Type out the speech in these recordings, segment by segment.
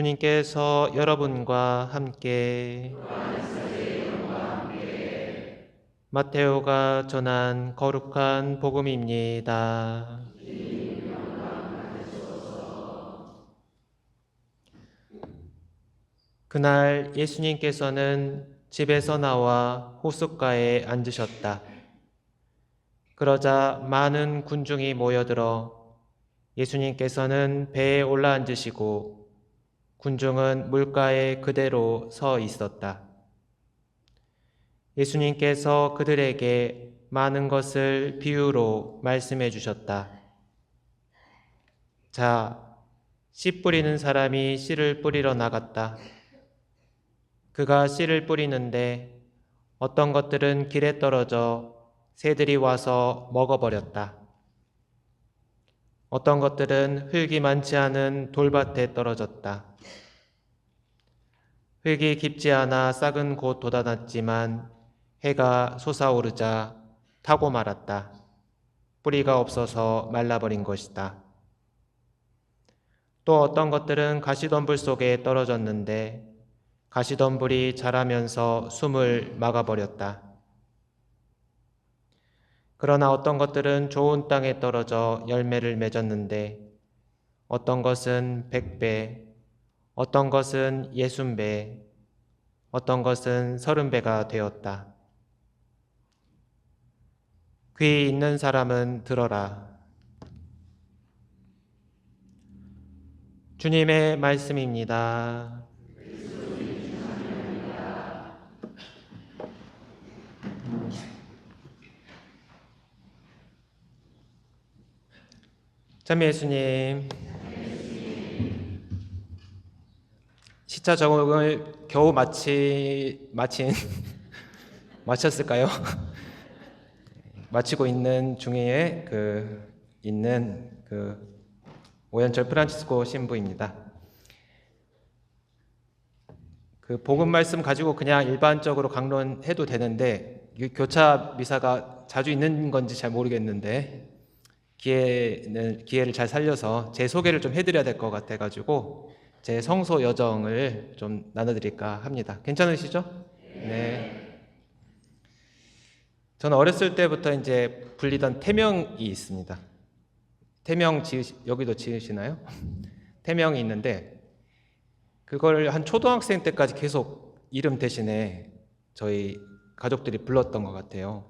주님께서 여러분과 함께 마테오가 전한 거룩한 복음입니다. 그날 예수님께서는 집에서 나와 호숫가에 앉으셨다. 그러자 많은 군중이 모여들어 예수님께서는 배에 올라앉으시고 군중은 물가에 그대로 서 있었다. 예수님께서 그들에게 많은 것을 비유로 말씀해 주셨다. 자, 씨 뿌리는 사람이 씨를 뿌리러 나갔다. 그가 씨를 뿌리는데 어떤 것들은 길에 떨어져 새들이 와서 먹어버렸다. 어떤 것들은 흙이 많지 않은 돌밭에 떨어졌다. 흙이 깊지 않아 싹은 곧 돋아났지만 해가 솟아오르자 타고 말았다. 뿌리가 없어서 말라버린 것이다. 또 어떤 것들은 가시덤불 속에 떨어졌는데 가시덤불이 자라면서 숨을 막아버렸다. 그러나 어떤 것들은 좋은 땅에 떨어져 열매를 맺었는데 어떤 것은 100배, 어떤 것은 60배, 어떤 것은 30배가 되었다. 귀 있는 사람은 들어라. 주님의 말씀입니다. 참여 예수님, 시차 적응을 겨우 마쳤을까요? 마치고 있는 중에 있는 오연철 프란치스코 신부입니다. 복음 말씀 가지고 그냥 일반적으로 강론해도 되는데 교차 미사가 자주 있는 건지 잘 모르겠는데 기회를 잘 살려서 제 소개를 좀 해드려야 될 것 같아가지고 제 성소 여정을 좀 나눠드릴까 합니다. 괜찮으시죠? 네. 저는 어렸을 때부터 이제 불리던 태명이 있습니다. 여기도 지으시나요? 태명이 있는데 그걸 한 초등학생 때까지 계속 이름 대신에 저희 가족들이 불렀던 것 같아요.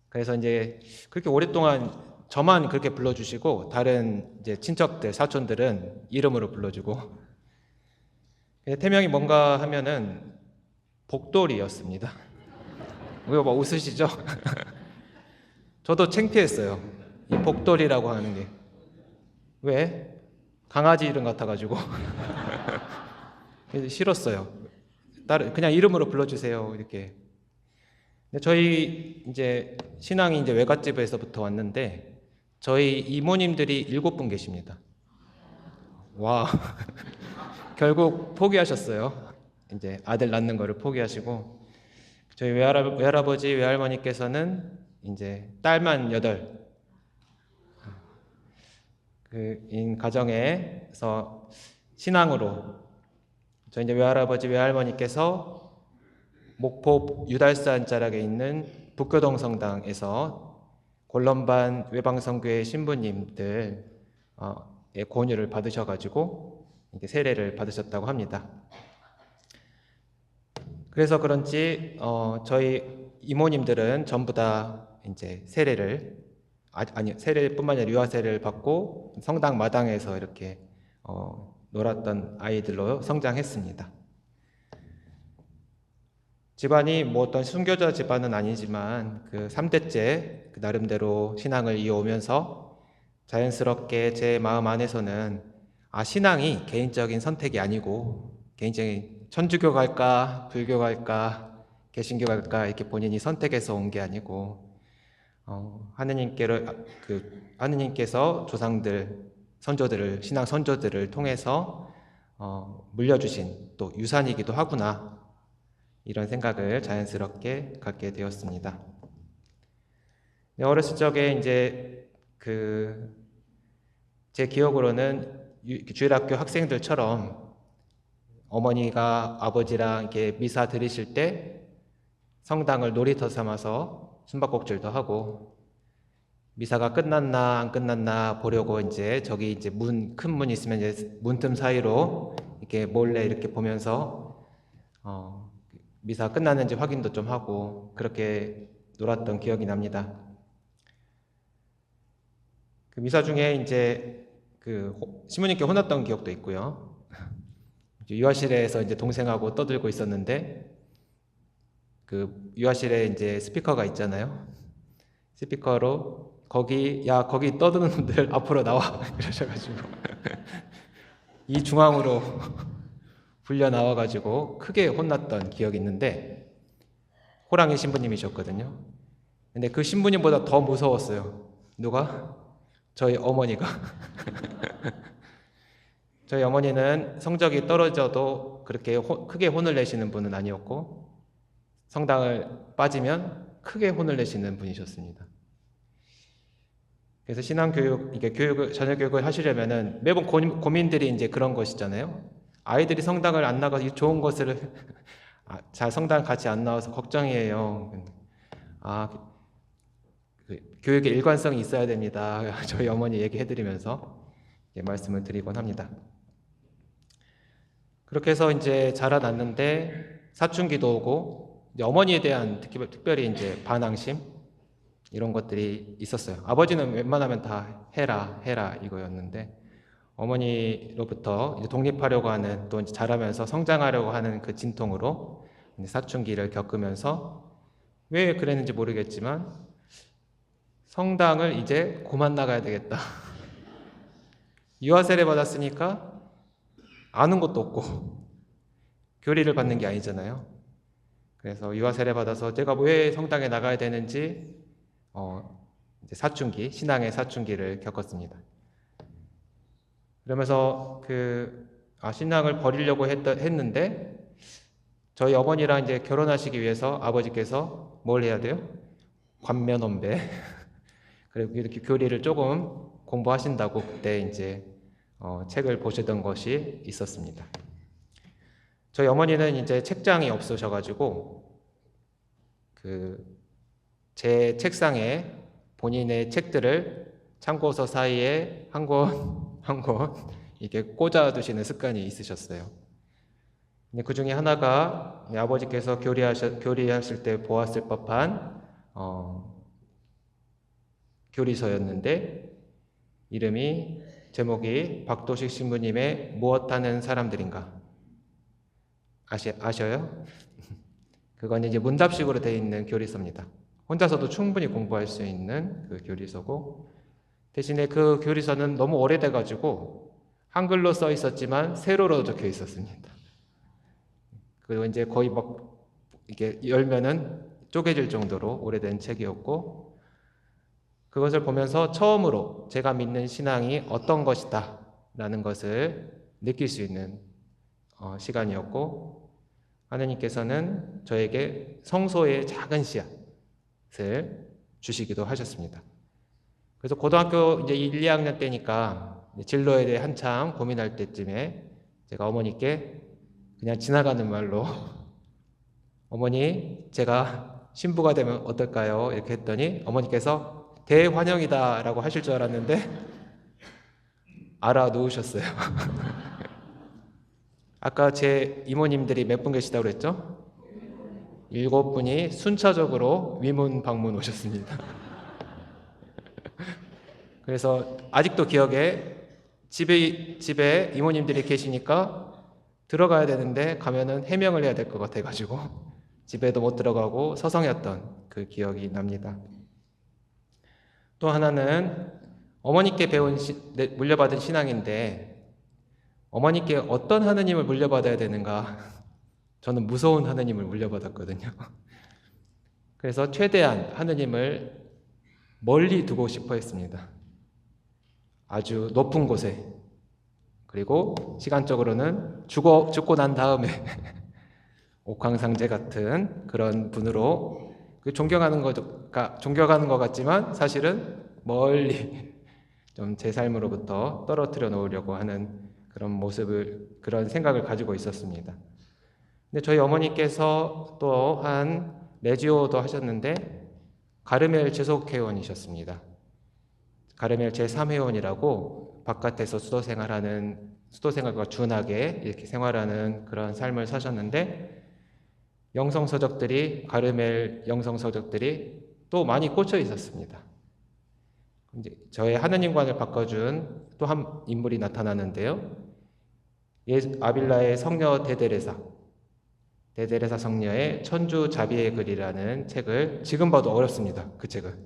그래서 이제 그렇게 오랫동안 저만 그렇게 불러주시고 다른 이제 친척들, 사촌들은 이름으로 불러주고 태명이 뭔가 하면은 복돌이였습니다. 왜 뭐 웃으시죠? 저도 창피했어요. 이 복돌이라고 하는 게. 왜? 강아지 이름 같아가지고 그래서 싫었어요. 그냥 이름으로 불러주세요. 이렇게. 근데 저희 이제 신앙이 이제 외갓집에서부터 왔는데 저희 이모님들이 7분 계십니다. 와, 결국 포기하셨어요. 이제 아들 낳는 거를 포기하시고 저희 외할아버지, 외할머니께서는 이제 딸만 8. 인 가정에서 신앙으로 저희 이제 외할아버지, 외할머니께서 목포 유달산 자락에 있는 북교동 성당에서 골럼반 외방선교회 신부님들 의 권유를 받으셔가지고 세례를 받으셨다고 합니다. 그래서 그런지 저희 이모님들은 전부 다 이제 세례뿐만 아니라 유아 세례를 받고 성당 마당에서 이렇게 놀았던 아이들로 성장했습니다. 집안이 뭐 어떤 순교자 집안은 아니지만 3대째 나름대로 신앙을 이어오면서 자연스럽게 제 마음 안에서는 신앙이 개인적인 선택이 아니고 개인적인 천주교 갈까 불교 갈까 개신교 갈까 이렇게 본인이 선택해서 온 게 아니고 하느님께서 조상들 선조들을 신앙 선조들을 통해서 물려주신 또 유산이기도 하구나 이런 생각을 자연스럽게 갖게 되었습니다. 어렸을 적에 이제 제 기억으로는 주일학교 학생들처럼 어머니가 아버지랑 이렇게 미사 드리실 때 성당을 놀이터 삼아서 숨바꼭질도 하고, 미사가 끝났나 안 끝났나 보려고 이제 저기 이제 큰 문 있으면 이제 문틈 사이로 이렇게 몰래 이렇게 보면서 미사 끝났는지 확인도 좀 하고 그렇게 놀았던 기억이 납니다. 그 미사 중에 이제 그 시모님께 혼났던 기억도 있고요. 유아실에서 이제 동생하고 떠들고 있었는데 그 유아실에 이제 스피커가 있잖아요. 스피커로 거기 떠드는 놈들 앞으로 나와 그러셔가지고 이 중앙으로 불려 나와가지고 크게 혼났던 기억이 있는데, 호랑이 신부님이셨거든요. 근데 그 신부님보다 더 무서웠어요. 누가? 저희 어머니가. 저희 어머니는 성적이 떨어져도 그렇게 크게 혼을 내시는 분은 아니었고, 성당을 빠지면 크게 혼을 내시는 분이셨습니다. 그래서 신앙교육, 이게 자녀교육을 하시려면은 매번 고민들이 이제 그런 것이잖아요. 아이들이 성당을 안 나가서 좋은 것을 잘 성당 같이 안 나와서 걱정이에요. 교육의 일관성이 있어야 됩니다. 저희 어머니 얘기해드리면서 말씀을 드리곤 합니다. 그렇게 해서 이제 자라났는데 사춘기도 오고, 어머니에 대한 특별히 이제 반항심 이런 것들이 있었어요. 아버지는 웬만하면 다 해라 이거였는데, 어머니로부터 이제 독립하려고 하는, 또 이제 자라면서 성장하려고 하는 그 진통으로 사춘기를 겪으면서 왜 그랬는지 모르겠지만 성당을 이제 그만 나가야 되겠다. 유아 세례 받았으니까 아는 것도 없고 교리를 받는 게 아니잖아요. 그래서 유아 세례 받아서 제가 왜 성당에 나가야 되는지 이제 신앙의 사춘기를 겪었습니다. 그러면서 신앙을 버리려고 했는데, 저희 어머니랑 이제 결혼하시기 위해서 아버지께서 뭘 해야 돼요? 관면언배. 그리고 이렇게 교리를 조금 공부하신다고 그때 이제 책을 보시던 것이 있었습니다. 저희 어머니는 이제 책장이 없으셔가지고 제 책상에 본인의 책들을 참고서 사이에 한 권 이렇게 꽂아두시는 습관이 있으셨어요. 근데 그 중에 하나가 아버지께서 교리하실 때 보았을 법한 교리서였는데, 제목이 박도식 신부님의 무엇하는 사람들인가. 아셔요? 그건 이제 문답식으로 되어 있는 교리서입니다. 혼자서도 충분히 공부할 수 있는 그 교리서고, 대신에 그 교리서는 너무 오래돼가지고 한글로 써 있었지만 세로로 적혀 있었습니다. 그리고 이제 거의 이게 열면은 쪼개질 정도로 오래된 책이었고, 그것을 보면서 처음으로 제가 믿는 신앙이 어떤 것이다 라는 것을 느낄 수 있는 시간이었고, 하느님께서는 저에게 성소의 작은 씨앗을 주시기도 하셨습니다. 그래서 고등학교 이제 1, 2학년 때니까 진로에 대해 한참 고민할 때쯤에 제가 어머니께 그냥 지나가는 말로 어머니, 제가 신부가 되면 어떨까요? 이렇게 했더니 어머니께서 대환영이다 라고 하실 줄 알았는데 알아놓으셨어요. 아까 제 이모님들이 몇 분 계시다고 그랬죠? 7분이 순차적으로 위문 방문 오셨습니다. 그래서 아직도 기억에 집에 이모님들이 계시니까 들어가야 되는데 가면은 해명을 해야 될 것 같아가지고 집에도 못 들어가고 서성였던 그 기억이 납니다. 또 하나는 어머니께 물려받은 신앙인데, 어머니께 어떤 하느님을 물려받아야 되는가? 저는 무서운 하느님을 물려받았거든요. 그래서 최대한 하느님을 멀리 두고 싶어 했습니다. 아주 높은 곳에, 그리고 시간적으로는 죽고 난 다음에 옥황상제 같은 그런 분으로 존경하는 것 같지만 사실은 멀리 좀 제 삶으로부터 떨어뜨려 놓으려고 하는 그런 생각을 가지고 있었습니다. 근데 저희 어머니께서 또한 레지오도 하셨는데 가르멜 재속회원이셨습니다. 가르멜 제3회원이라고 바깥에서 수도생활과 준하게 이렇게 생활하는 그런 삶을 사셨는데 가르멜 영성서적들이 또 많이 꽂혀 있었습니다. 이제 저의 하느님관을 바꿔준 또 한 인물이 나타나는데요. 아빌라의 성녀 데데레사 성녀의 천주자비의 글이라는 책을, 지금 봐도 어렵습니다. 그 책을.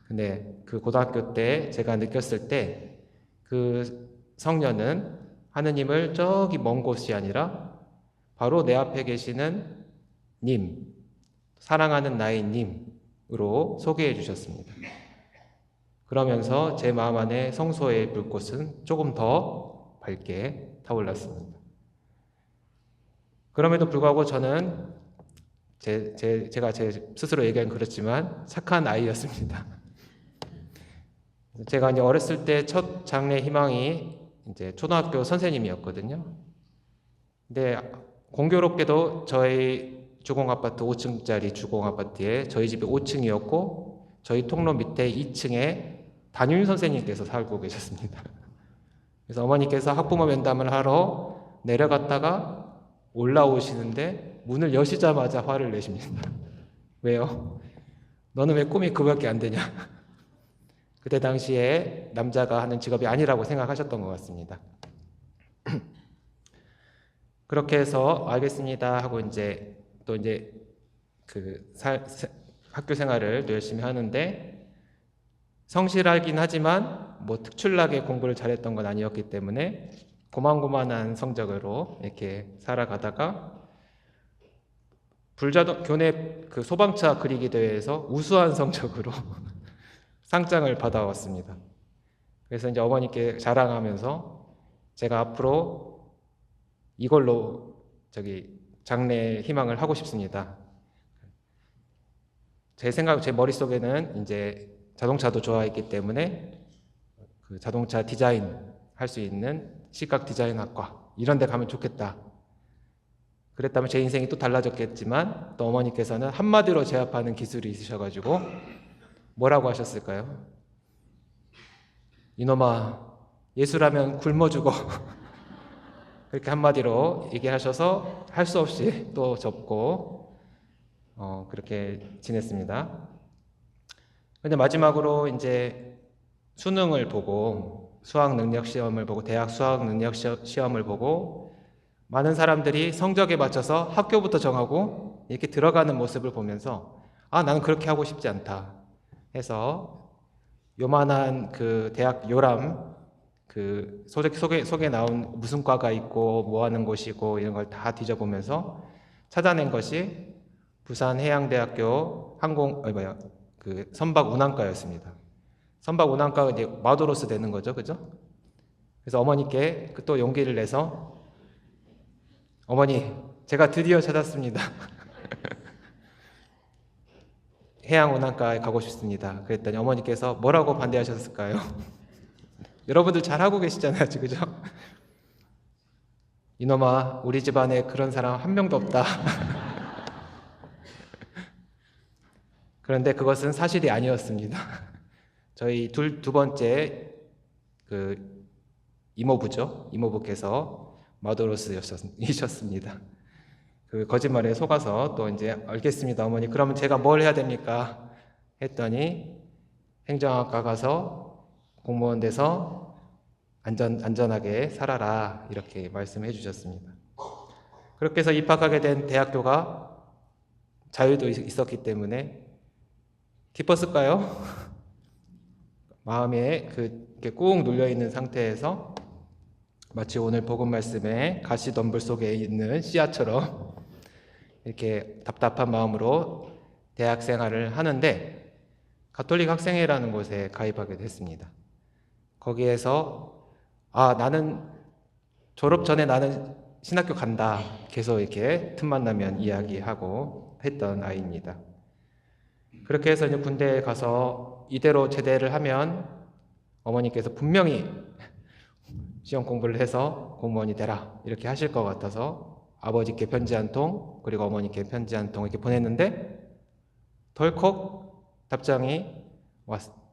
근데 그 고등학교 때 제가 느꼈을 때 그 성녀는 하느님을 저기 먼 곳이 아니라 바로 내 앞에 계시는 님, 사랑하는 나의 님으로 소개해 주셨습니다. 그러면서 제 마음 안에 성소의 불꽃은 조금 더 밝게 타올랐습니다. 그럼에도 불구하고 저는 제가 제 스스로 얘기하긴 그렇지만 착한 아이였습니다. 제가 이제 어렸을 때 첫 장래 희망이 이제 초등학교 선생님이었거든요. 근데 공교롭게도 저희 주공아파트 5층짜리 주공아파트에 저희 집이 5층이었고 저희 통로 밑에 2층에 담임 선생님께서 살고 계셨습니다. 그래서 어머니께서 학부모 면담을 하러 내려갔다가 올라오시는데 문을 여시자마자 화를 내십니다. 왜요? 너는 왜 꿈이 그거밖에 안 되냐? 그때 당시에 남자가 하는 직업이 아니라고 생각하셨던 것 같습니다. 그렇게 해서 알겠습니다 하고 이제 또 이제 학교 생활을 또 열심히 하는데 성실하긴 하지만 뭐 특출나게 공부를 잘했던 건 아니었기 때문에 고만고만한 성적으로 이렇게 살아가다가 교내 소방차 그리기 대회에서 우수한 성적으로 상장을 받아왔습니다. 그래서 이제 어머니께 자랑하면서 제가 앞으로 이걸로 장래 희망을 하고 싶습니다. 제 머릿속에는 이제 자동차도 좋아했기 때문에 그 자동차 디자인 할 수 있는 시각 디자인학과 이런 데 가면 좋겠다. 그랬다면 제 인생이 또 달라졌겠지만 또 어머니께서는 한마디로 제압하는 기술이 있으셔가지고 뭐라고 하셨을까요? 이놈아, 예수라면 굶어 죽어. 그렇게 한마디로 얘기하셔서 할 수 없이 또 접고 그렇게 지냈습니다. 근데 마지막으로 이제 수능을 보고 수학 능력 시험을 보고 대학 수학 능력 시험을 보고 많은 사람들이 성적에 맞춰서 학교부터 정하고 이렇게 들어가는 모습을 보면서 나는 그렇게 하고 싶지 않다 해서 요만한 그 대학 요람 속에 나온 무슨 과가 있고 뭐 하는 곳이고 이런 걸 다 뒤져보면서 찾아낸 것이 부산해양대학교 선박 운항과였습니다. 선박 운항과가 이제 마도로스 되는 거죠, 그죠? 그래서 어머니께 또 용기를 내서 어머니, 제가 드디어 찾았습니다. 해양운항과에 가고 싶습니다. 그랬더니 어머니께서 뭐라고 반대하셨을까요? 여러분들 잘하고 계시잖아요, 그죠? 이놈아, 우리 집안에 그런 사람 한 명도 없다. 그런데 그것은 사실이 아니었습니다. 저희 두 번째 이모부께서 마도로스이셨습니다. 그 거짓말에 속아서 또 이제 알겠습니다, 어머니. 그러면 제가 뭘 해야 됩니까? 했더니 행정학과 가서 공무원 돼서 안전하게 살아라 이렇게 말씀해 주셨습니다. 그렇게 해서 입학하게 된 대학교가 자유도 있었기 때문에 기뻤을까요? 마음에 이렇게 꾹 눌려 있는 상태에서 마치 오늘 복음 말씀에 가시덤불 속에 있는 씨앗처럼 이렇게 답답한 마음으로 대학 생활을 하는데 가톨릭 학생회라는 곳에 가입하게 됐습니다. 거기에서 나는 졸업 전에 나는 신학교 간다. 계속 이렇게 틈만 나면 이야기하고 했던 아이입니다. 그렇게 해서 이제 군대에 가서 이대로 제대를 하면 어머니께서 분명히 시험 공부를 해서 공무원이 되라 이렇게 하실 것 같아서 아버지께 편지 한 통 그리고 어머니께 편지 한 통 이렇게 보냈는데 덜컥 답장이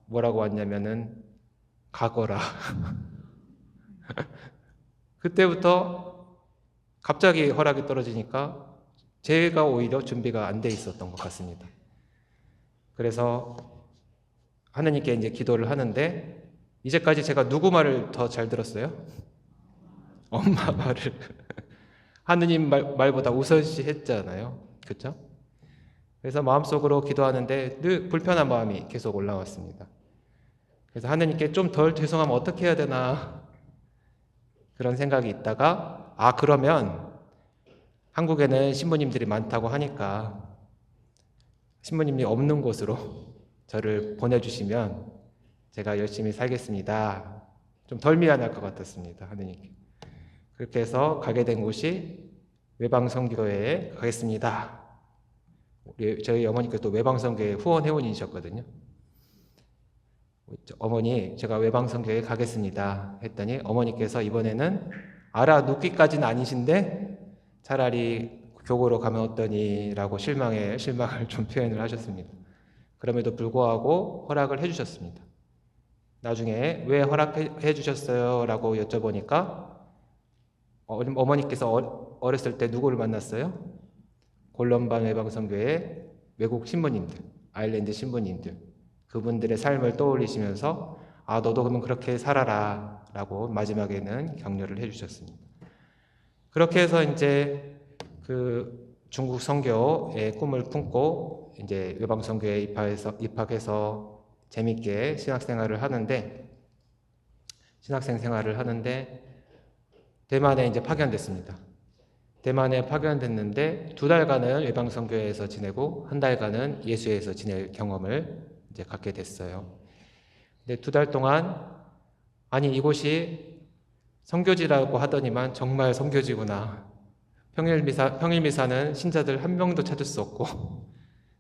뭐라고 왔냐면은 가거라. 그때부터 갑자기 허락이 떨어지니까 제가 오히려 준비가 안 돼 있었던 것 같습니다. 그래서 하느님께 이제 기도를 하는데 이제까지 제가 누구 말을 더 잘 들었어요? 엄마 말을. 하느님 말보다 우선시 했잖아요. 그렇죠? 그래서 마음속으로 기도하는데 늘 불편한 마음이 계속 올라왔습니다. 그래서 하느님께 좀 덜 죄송하면 어떻게 해야 되나 그런 생각이 있다가 그러면 한국에는 신부님들이 많다고 하니까 신부님이 없는 곳으로 저를 보내주시면 제가 열심히 살겠습니다. 좀 덜 미안할 것 같았습니다. 하느님께. 그렇게 해서 가게 된 곳이 외방선교회에 가겠습니다. 저희 어머니께서 또 외방선교회 후원 회원이셨거든요. 어머니 제가 외방선교회에 가겠습니다 했더니 어머니께서 이번에는 알아놓기까지는 아니신데 차라리 교구로 가면 어떠니 라고 실망을 좀 표현을 하셨습니다. 그럼에도 불구하고 허락을 해주셨습니다. 나중에 왜 허락해 주셨어요? 라고 여쭤보니까 어머니께서 어렸을 때 누구를 만났어요? 골럼반 외방선교회 외국 신부님들, 아일랜드 신부님들, 그분들의 삶을 떠올리시면서 너도 그러면 그렇게 살아라 라고 마지막에는 격려를 해주셨습니다. 그렇게 해서 이제 그 중국 선교의 꿈을 품고 이제 외방선교회에 입학해서 재밌게 신학생 생활을 하는데 대만에 이제 파견됐습니다. 대만에 파견됐는데 2달간은 외방선교회에서 지내고 1달간은 예수회에서 지낼 경험을 이제 갖게 됐어요. 근데 2달 동안 이곳이 선교지라고 하더니만 정말 선교지구나. 평일미사는 신자들 한 명도 찾을 수 없고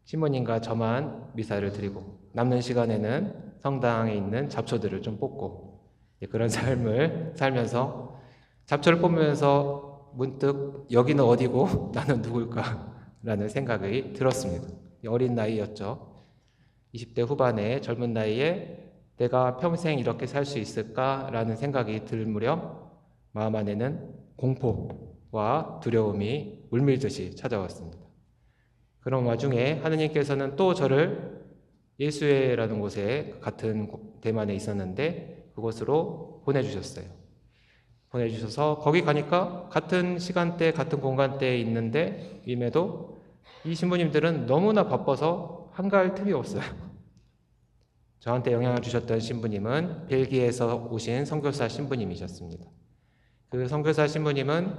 신부님과 저만 미사를 드리고 남는 시간에는 성당에 있는 잡초들을 좀 뽑고 그런 삶을 살면서 잡초를 뽑으면서 문득 여기는 어디고 나는 누굴까 라는 생각이 들었습니다. 어린 나이였죠. 20대 후반의 젊은 나이에 내가 평생 이렇게 살 수 있을까 라는 생각이 들 무렵 마음 안에는 공포와 두려움이 물밀듯이 찾아왔습니다. 그런 와중에 하느님께서는 또 저를 예수회라는 곳에 같은 대만에 있었는데 그곳으로 보내주셨어요. 보내주셔서 거기 가니까 같은 시간대 같은 공간대에 있는데 임에도 이 신부님들은 너무나 바빠서 한가할 틈이 없어요. 저한테 영향을 주셨던 신부님은 벨기에에서 오신 선교사 신부님이셨습니다. 그 선교사 신부님은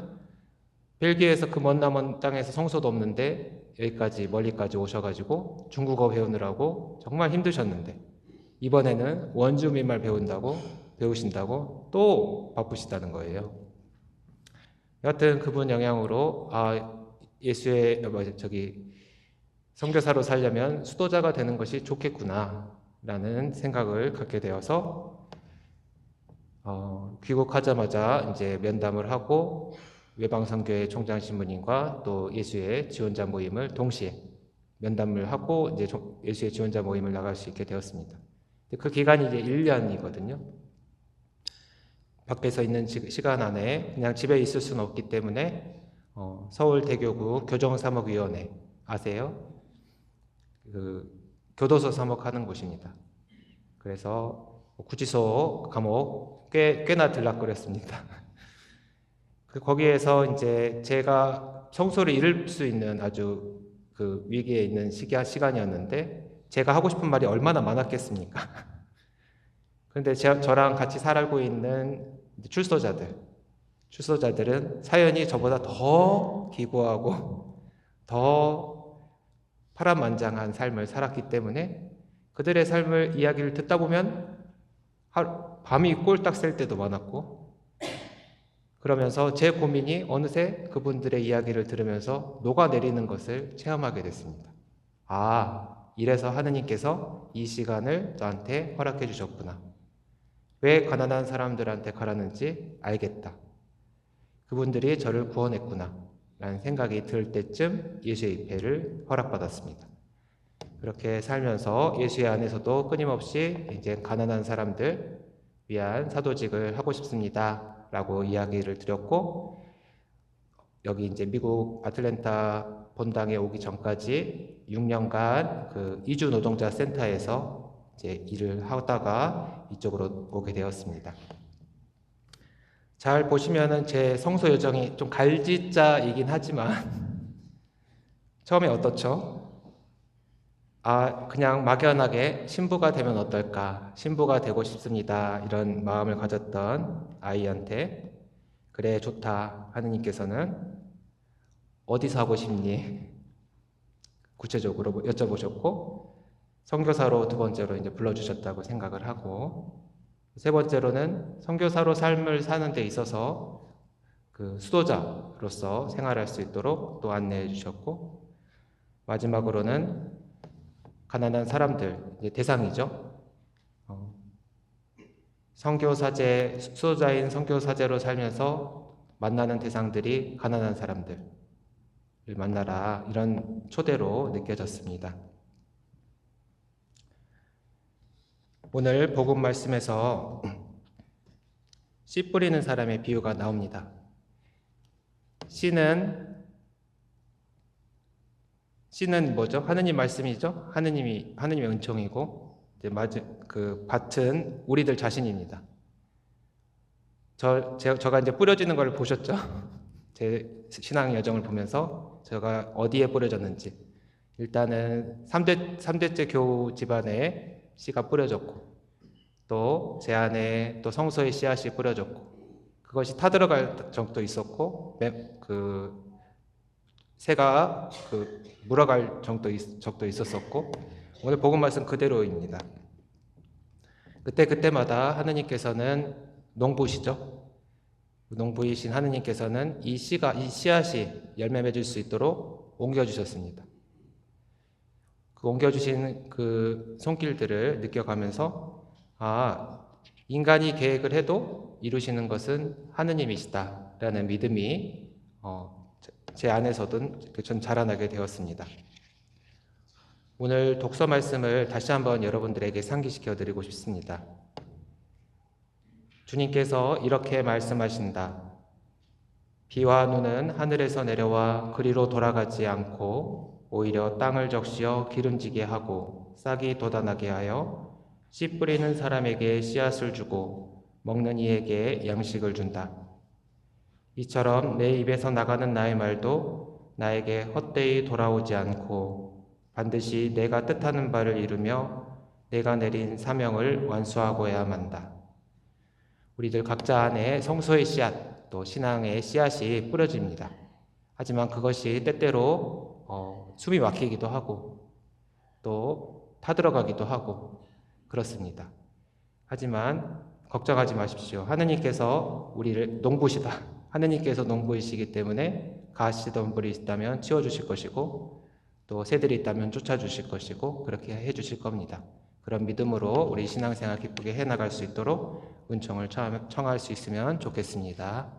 벨기에에서 그 먼 남은 땅에서 성소도 없는데 여기까지 멀리까지 오셔가지고 중국어 배우느라고 정말 힘드셨는데 이번에는 원주민말 배우신다고 또 바쁘시다는 거예요. 여하튼 그분 영향으로 예수의 선교사로 살려면 수도자가 되는 것이 좋겠구나 라는 생각을 갖게 되어서 귀국하자마자 이제 면담을 하고 외방선교회 총장 신부님과 또 예수의 지원자 모임을 동시에 면담을 하고 이제 예수의 지원자 모임을 나갈 수 있게 되었습니다. 그 기간이 이제 1년이거든요. 밖에서 있는 시간 안에 그냥 집에 있을 수는 없기 때문에 서울대교구 교정사목위원회 아세요? 그 교도소 사목하는 곳입니다. 그래서 구치소 감옥 꽤나 들락거렸습니다. 거기에서 이제 제가 청소를 잃을 수 있는 아주 그 위기에 있는 시간이었는데 제가 하고 싶은 말이 얼마나 많았겠습니까? 그런데 저랑 같이 살고 있는 출소자들은 사연이 저보다 더 기구하고 더 파란만장한 삶을 살았기 때문에 그들의 삶을 이야기를 듣다 보면 밤이 꼴딱 샐 때도 많았고 그러면서 제 고민이 어느새 그분들의 이야기를 들으면서 녹아내리는 것을 체험하게 됐습니다. 이래서 하느님께서 이 시간을 저한테 허락해 주셨구나. 왜 가난한 사람들한테 가라는지 알겠다. 그분들이 저를 구원했구나 라는 생각이 들 때쯤 예수의 입회를 허락받았습니다. 그렇게 살면서 예수의 안에서도 끊임없이 이제 가난한 사람들 위한 사도직을 하고 싶습니다 라고 이야기를 드렸고, 여기 이제 미국 아틀랜타 본당에 오기 전까지 6년간 그 이주 노동자 센터에서 이제 일을 하다가 이쪽으로 오게 되었습니다. 잘 보시면은 제 성소 여정이 좀 갈지자이긴 하지만 처음에 어떻죠? 그냥 막연하게 신부가 되면 어떨까? 신부가 되고 싶습니다. 이런 마음을 가졌던 아이한테 그래 좋다. 하느님께서는 어디서 하고 싶니? 구체적으로 여쭤보셨고, 선교사로 두 번째로 이제 불러주셨다고 생각을 하고, 세 번째로는 선교사로 삶을 사는 데 있어서 그 수도자로서 생활할 수 있도록 또 안내해 주셨고, 마지막으로는 가난한 사람들, 이제 대상이죠. 선교사제, 수도자인 선교사제로 살면서 만나는 대상들이 가난한 사람들을 만나라, 이런 초대로 느껴졌습니다. 오늘 복음 말씀에서 씨 뿌리는 사람의 비유가 나옵니다. 씨는 뭐죠? 하느님 말씀이죠. 하느님의 은총이고, 이제 그 밭은 우리들 자신입니다. 저가 이제 뿌려지는 걸 보셨죠? 제 신앙 여정을 보면서 제가 어디에 뿌려졌는지. 일단은 3대째 교우 집안에 씨가 뿌려졌고, 또 제 안에 또 성소의 씨앗이 뿌려졌고, 그것이 타들어갈 적도 있었고, 새가 물어갈 적도 있었었고, 오늘 복음 말씀 그대로입니다. 그때마다 하느님께서는 농부시죠. 농부이신 하느님께서는 이 씨앗이 열매 맺을 수 있도록 옮겨주셨습니다. 그 옮겨주신 그 손길들을 느껴가면서, 인간이 계획을 해도 이루시는 것은 하느님이시다라는 믿음이 제 안에서도 전 자라나게 되었습니다. 오늘 독서 말씀을 다시 한번 여러분들에게 상기시켜 드리고 싶습니다. 주님께서 이렇게 말씀하신다. 비와 눈은 하늘에서 내려와 그리로 돌아가지 않고 오히려 땅을 적시어 기름지게 하고 싹이 돋아나게 하여 씨 뿌리는 사람에게 씨앗을 주고 먹는 이에게 양식을 준다. 이처럼 내 입에서 나가는 나의 말도 나에게 헛되이 돌아오지 않고 반드시 내가 뜻하는 바를 이루며 내가 내린 사명을 완수하고야 만다. 우리들 각자 안에 성소의 씨앗, 또 신앙의 씨앗이 뿌려집니다. 하지만 그것이 때때로 숨이 막히기도 하고 또 타들어가기도 하고 그렇습니다. 하지만 걱정하지 마십시오. 하느님께서 우리를 농부시다. 하느님께서 농부이시기 때문에 가시던 불이 있다면 치워주실 것이고, 또 새들이 있다면 쫓아주실 것이고, 그렇게 해주실 겁니다. 그런 믿음으로 우리 신앙생활 기쁘게 해나갈 수 있도록 은총을 청할 수 있으면 좋겠습니다.